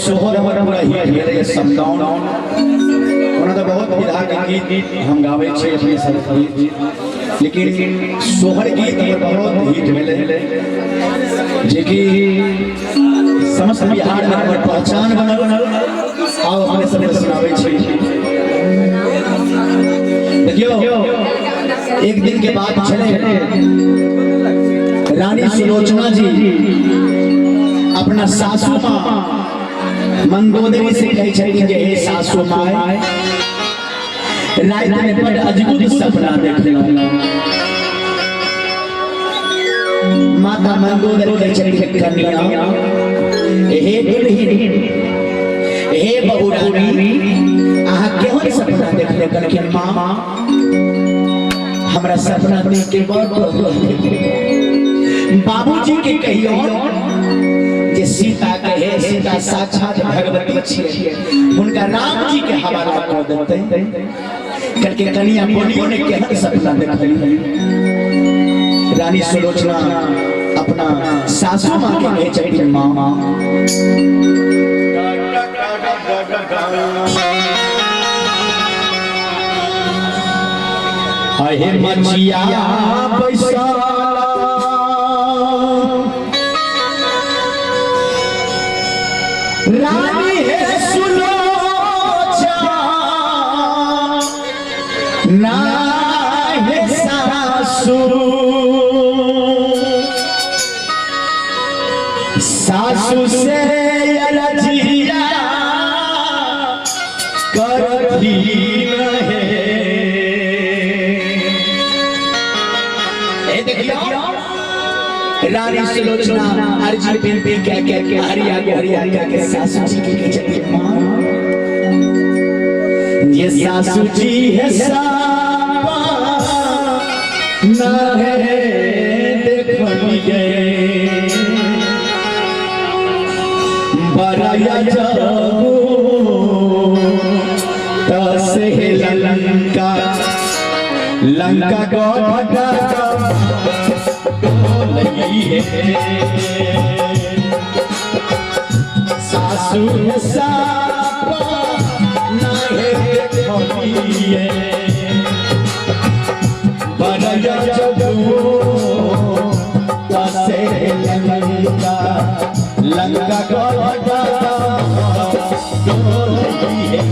सोहर हमर पूरा हिट भेलै समदाउन ओना तो बहुत विधा के गीत हम गाबै छी अपने सब लेकिन सोहर गीत हमर बहुत हिट भेलै जे कि समस्त बिहार में हमर पहचान बनल आओ अपने सब सुनाबै छी। देखियो एक दिन के बाद चले रानी सुलोचना जी अपना सासू माँ मंदोदरी से कही छथिन जे हे सासू माय रात में बड़ अद्भुत सपना देखलहुं। माता मंदोदरी कही छथिन कन्या हे दुल्हिन हे बहू रानी अहाँ केहन सपना देखले कनखिन माँ हमरा सपना देख के बाबूजी के कहियो जे सीता कहे सीता साक्षात भगवती छियै उनका राम जी के हवाला कर देते करके कन्या बोलियो ने केहन सपना देखली। रानी सुलोचना अपना सासू माँ के कहे छथिन माँ अहे मचिया पैसा रानी है सुलोचना ना है सासू सासू से रजिया करती है। रानी सुलोचना अर्जी बिनती कह के हरिया के सासू जी की चली मां ये सासू जी है सापा ना है देखनी गए बराया जाओ दस है लंका लंका को लगी है सासू सापा ना है देखनी है बराया जाओ दस है लंका लंका को लगी है।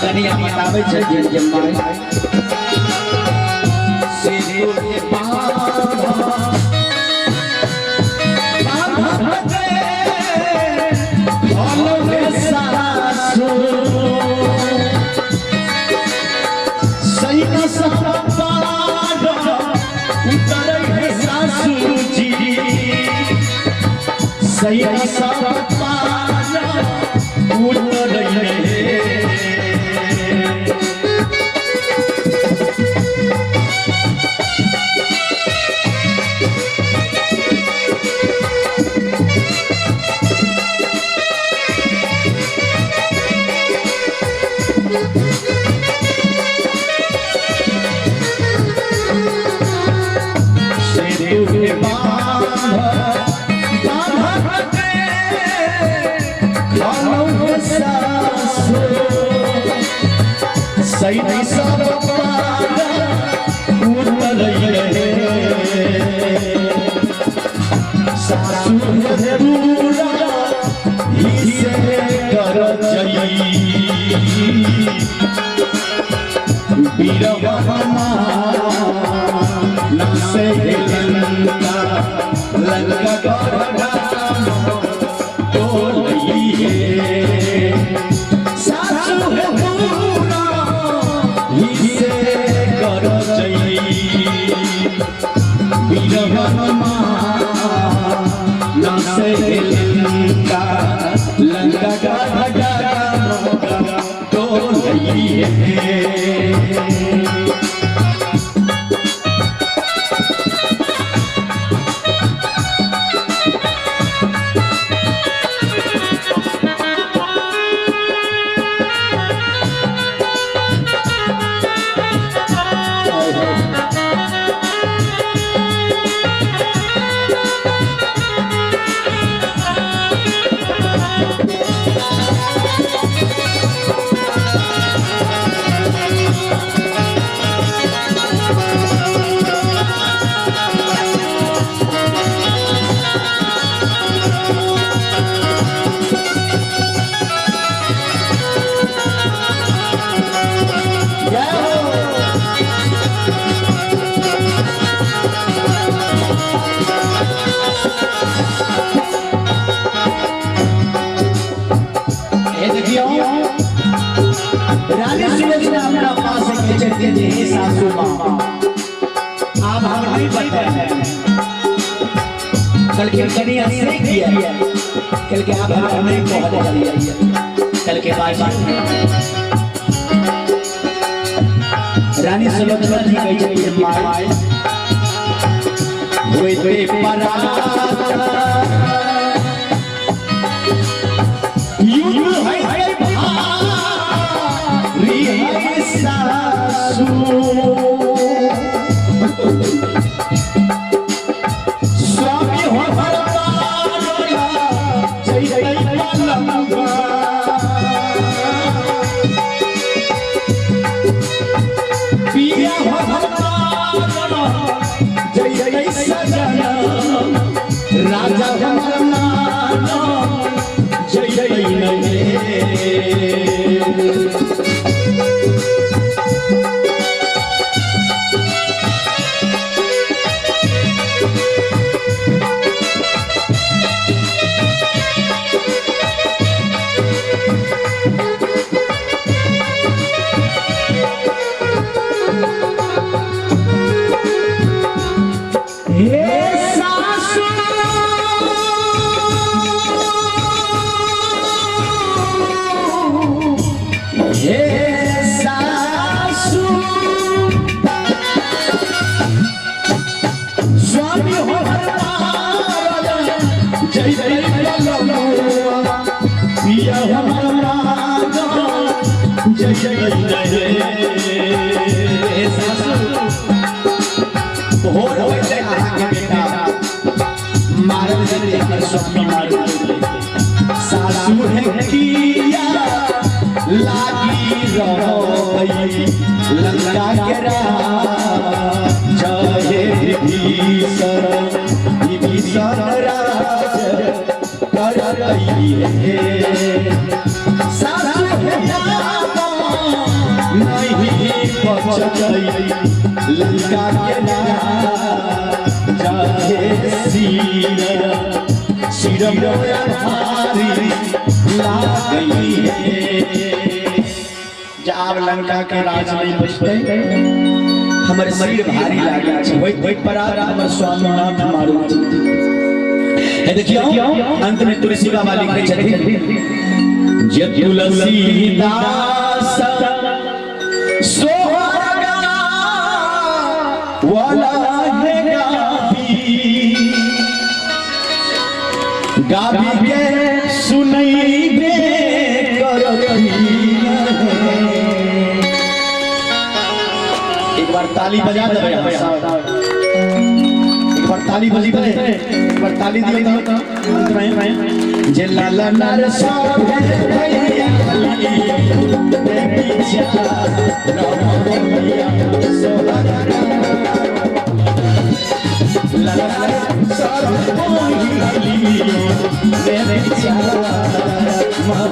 कन्या बताबै छै जे माय सिर के बिरहमा नसे लंका लंका गढ़ा तो लइए सासु है पूरा हिसे कर जई बिरहमा नसे लंका लंका गढ़ा तो लइए रानी सुलोचना अपना पास के चलते थे सासू माँ आप हम नहीं बताए कल के कनिया से किया कल के आप हम नहीं पहुंच दिया कल के बाद रानी सुलोचना जी कही चली माय हुए थे परा यू है सासू स्वामी हो भरताला जय जय लंगा पिया हो भरताला जय जय सजना राजा भरना जय जय नये सासू है किया लागी रही लंका के चाहे भीषण राज कर रही है सासू है नहीं बचई लंका के चाहे सिर मोरा भारी लाग गई है जब लंका के राज नहीं बचते हमारे शरीर भारी लागे वही परार हमर स्वामी नाथ मारू है देखियो अंत में तुलसी बाबा लिखे छथिन जे तुलसीदास सोहरगा वाला है गाबी के सुनई दे एक बार ताली बजा दे एक बार ताली बजी दे एक बार ताली दियो तो अंत में जे लाला नर सब भैया देवी जा राम भैया सोहरा लाला सब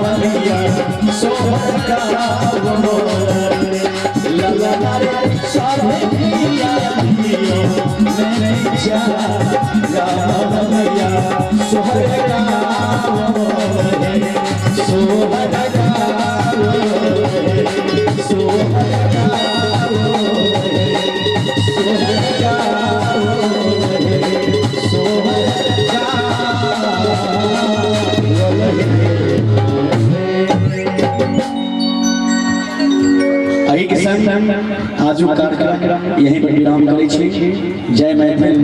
भैया सोहरा आजू कार्यक्रम यहीं पर विराम करै छी। जय मैथिल।